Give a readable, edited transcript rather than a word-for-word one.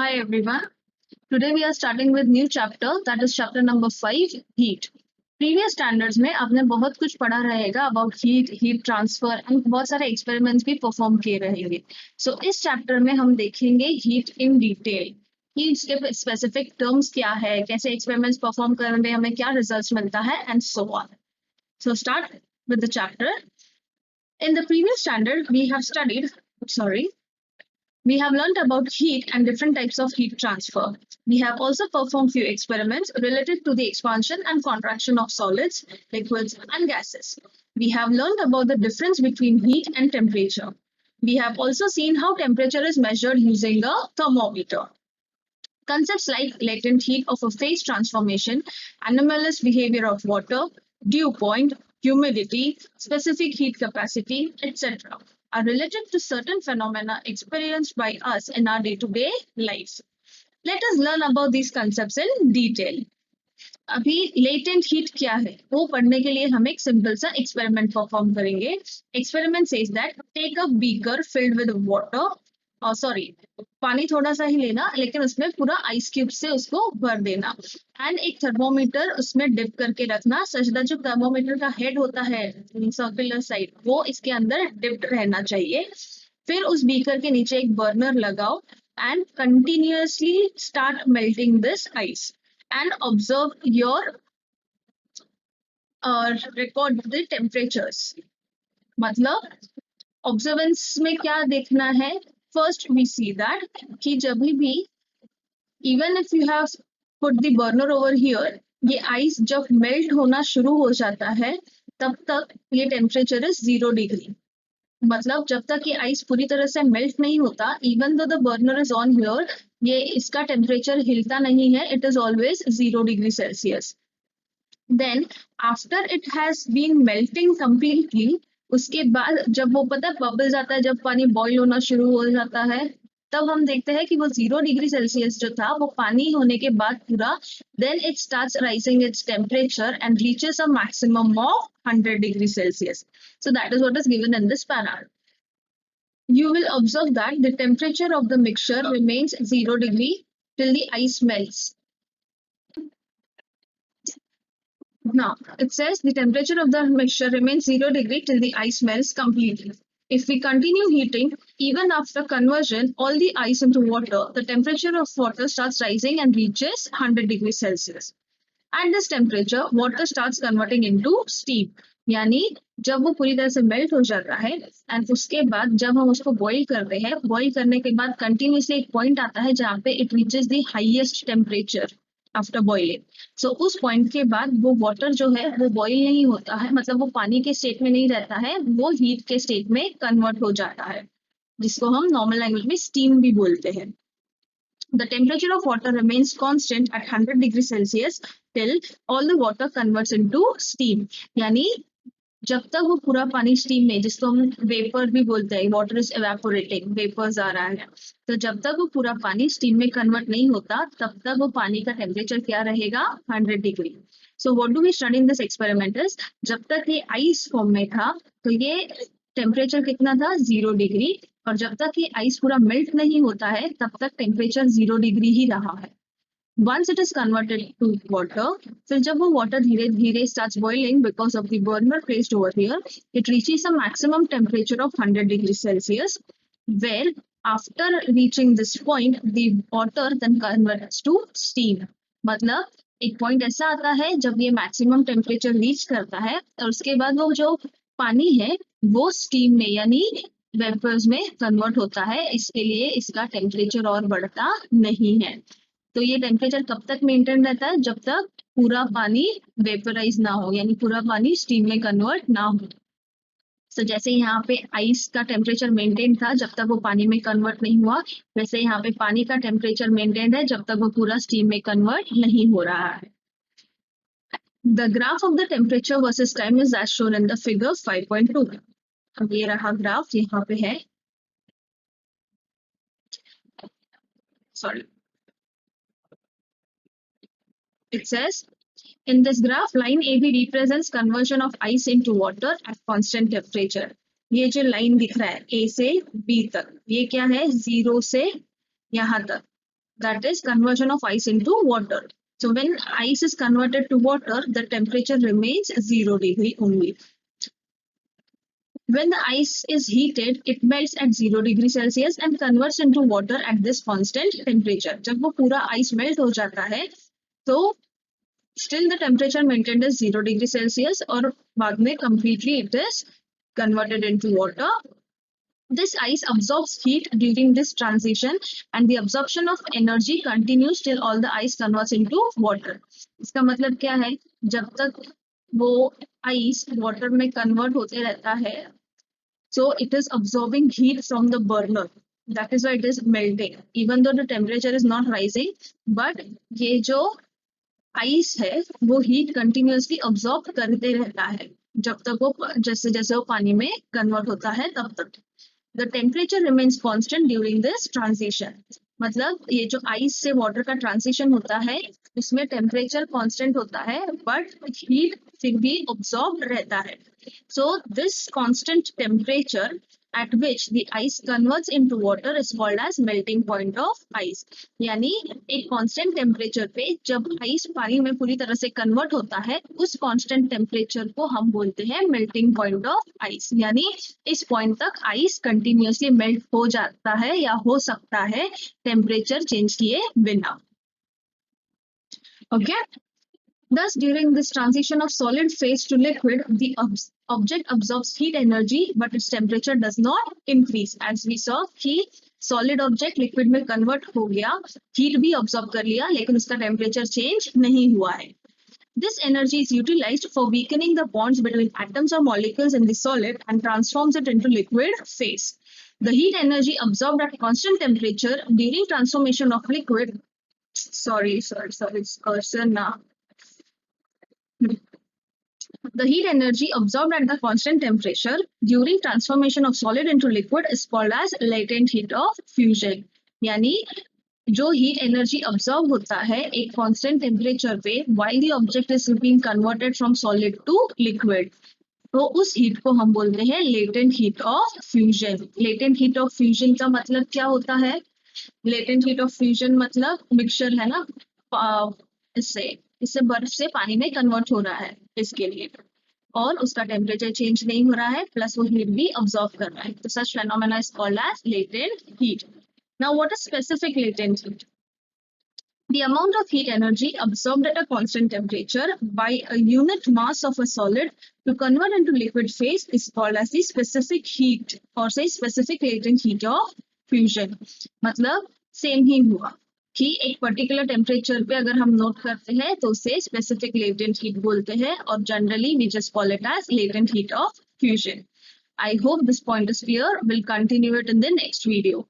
Hi everyone. Today we are starting with new chapter, that is chapter number 5, heat. Previous standards में आपने बहुत कुछ पढ़ा रहेगा about heat transfer and बहुत सारे experiments भी perform किए रहेंगे. So इस chapter में हम देखेंगे heat in detail. Heat के specific terms क्या है, कैसे experiments perform करने में हमें क्या results मिलता है and so on. So start with the chapter. In the previous standard we have learned about heat and different types of heat transfer. We have also performed few experiments related to the expansion and contraction of solids, liquids, and gases. We have learned about the difference between heat and temperature. We have also seen how temperature is measured using a thermometer. Concepts like latent heat of a phase transformation, anomalous behavior of water, dew point, humidity, specific heat capacity, etc. are related to certain phenomena experienced by us in our day-to-day lives. Let us learn about these concepts in detail. अभी latent heat क्या है वो पढ़ने के लिए हम एक simple सा एक्सपेरिमेंट परफॉर्म करेंगे. Experiment says that take a beaker filled with water, sorry पानी थोड़ा सा ही लेना, लेकिन उसमें पूरा आइस क्यूब से उसको भर देना एंड एक थर्मोमीटर उसमें डिप करके रखना. सच दैट जो थर्मोमीटर का हेड होता है सर्कुलर साइड वो इसके अंदर डिप्ड रहना चाहिए. फिर उस बीकर के नीचे एक बर्नर लगाओ and continuously start melting this ice and observe your record the temperatures. मतलब observance में क्या देखना है? First we see that कि जब भी even if you have put the burner over here, ये आइस जब मेल्ट होना शुरू हो जाता है तब तक ये टेम्परेचर इज 0 डिग्री. मतलब जब तक ये आइस पूरी तरह से मेल्ट नहीं होता, even though the burner is on here, ये इसका टेम्परेचर हिलता नहीं है, it is always 0 degree Celsius. Then after it has been melting completely, उसके बाद जब वो पता बबल जाता है, जब पानी बॉईल होना शुरू हो जाता है, तब हम देखते हैं कि वो 0 डिग्री सेल्सियस जो था वो पानी होने के बाद पूरा, then it starts rising its temperature and reaches a maximum of 100 degree Celsius. So that is what is given in this para. You will observe that the temperature of the mixture remains 0 degree till the ice melts. Now, it says the temperature of the mixture remains 0 degree till the ice melts completely. If we continue heating, even after conversion, all the ice into water, the temperature of water starts rising and reaches 100 degrees Celsius. At this temperature, water starts converting into steam. यानी जब वो पूरी तरह से melt हो जाता है and उसके बाद जब हम उसको बॉईल करते हैं, बॉईल करने के बाद कंटिन्यूसली एक पॉइंट आता है जहाँ पे it reaches the highest temperature after boiling. So उस पॉइंट के बाद वो वाटर जो है वो बॉईल नहीं होता है, मतलब वो पानी के स्टेट में नहीं रहता है, वो हीट के स्टेट में कन्वर्ट हो जाता है, जिसको हम नॉर्मल लैंग्वेज में स्टीम भी बोलते हैं. The temperature of water remains constant at 100 degrees Celsius till all the water converts into steam. यानी जब तक वो पूरा पानी स्टीम में, जिसको हम वेपर भी बोलते हैं, वाटर इज एवेपोरेटिंग, वेपर्स आ रहा है, तो जब तक वो पूरा पानी स्टीम में कन्वर्ट नहीं होता तब तक वो पानी का टेम्परेचर क्या रहेगा? 100 degree. So what do we study in this experiment is, जब तक ये आइस फॉर्म में था तो ये टेम्परेचर कितना था? 0 डिग्री. और जब तक ये आइस पूरा मेल्ट नहीं होता है तब तक टेम्परेचर 0 डिग्री ही रहा है. Once it is converted to water, फिर जब वो water धीरे धीरे starts boiling because of the burner placed over here, it reaches a maximum temperature of 100 degrees Celsius, where after reaching this point, the water then converts to steam. मतलब एक point ऐसा आता है जब ये मैक्सिमम टेम्परेचर रीच करता है और उसके बाद वो जो पानी है वो स्टीम में यानी वेपर्स में कन्वर्ट होता है. इसके लिए इसका टेम्परेचर और बढ़ता नहीं है. तो ये टेम्परेचर कब तक मेंटेन रहता है? जब तक पूरा पानी वेपराइज ना हो, यानी पूरा पानी स्टीम में कन्वर्ट ना हो. तो जैसे यहाँ पे आइस का टेम्परेचर मेंटेन था जब तक वो पानी में कन्वर्ट नहीं हुआ, वैसे यहाँ पे पानी का टेम्परेचर मेंटेन है जब तक वो पूरा स्टीम में कन्वर्ट नहीं हो रहा है. The graph of the temperature versus time is as shown in the figure 5.2. अब ये रहा ग्राफ, यहाँ पे है, sorry. It says, in this graph, line AB represents conversion of ice into water at constant temperature. ये जो line दिख रहा है A से B तक, ये क्या है? 0 से यहाँ तक. that is conversion of ice into water. So when ice is converted to water, the temperature remains 0 degree only. When the ice is heated, it melts at 0 degree Celsius and converts into water at this constant temperature. जब वो पूरा ice melt हो जाता है, तो still the temperature maintained is 0 degree Celsius और बाद में completely it is converted into water. This ice absorbs heat during this transition and the absorption of energy continues till all the ice converts into water. इसका मतलब क्या है? जब तक वो ice water में convert होते रहता है, so it is absorbing heat from the burner. That is why it is melting. Even though the temperature is not rising, but ये जो ice है वो heat continuously absorb करते रहता है जब तक वो जैसे जैसे वो पानी में convert होता है तब तक. The temperature remains constant during this transition. मतलब ये जो ice से water का transition होता है उसमें temperature constant होता है but heat फिर भी absorb रहता है. So this constant temperature at which the ice converts into water is called as melting point of ice. यानी एक constant temperature पे जब ice पानी में पूरी तरह से convert होता है उस constant temperature को हम बोलते हैं melting point of ice. यानी इस point तक ice continuously melt हो जाता है या हो सकता है temperature change किए बिना. Okay. Thus, during this transition of solid phase to liquid, the object absorbs heat energy, but its temperature does not increase. As we saw, कि solid object liquid में convert हो गया, heat भी absorb कर लिया, लेकिन उसका temperature change नहीं हुआ है. This energy is utilized for weakening the bonds between atoms or molecules in the solid and transforms it into liquid phase. The heat energy absorbed at constant temperature during transformation of liquid. Sorry, it's cursor now. The heat energy absorbed at the constant temperature during transformation of solid into liquid is called as latent heat of fusion. यानी जो heat energy absorb होता है एक constant temperature पे while the object is being converted from solid to liquid, तो उस heat को हम बोलते हैं latent heat of fusion. Latent heat of fusion का मतलब क्या होता है? Latent heat of fusion मतलब mixture है ना, इससे बर्फ से पानी में कन्वर्ट हो रहा है इसके लिए और उसका टेम्परेचर चेंज नहीं हो रहा है प्लस वो हीट भी अब्सॉर्ब कर रहा है. तो such phenomena is called as latent heat. Now what is specific latent heat? The amount of heat energy absorbed at a constant temperature by a unit mass of a solid to convert into liquid phase is called as the specific heat or say specific latent heat of fusion. मतलब same ही हुआ कि एक particular temperature पे अगर हम note करते हैं तो उसे स्पेसिफिक लेटेंट हीट बोलते हैं और generally we just call it as latent heat of fusion. I hope this point is clear. We'll continue it in the next video.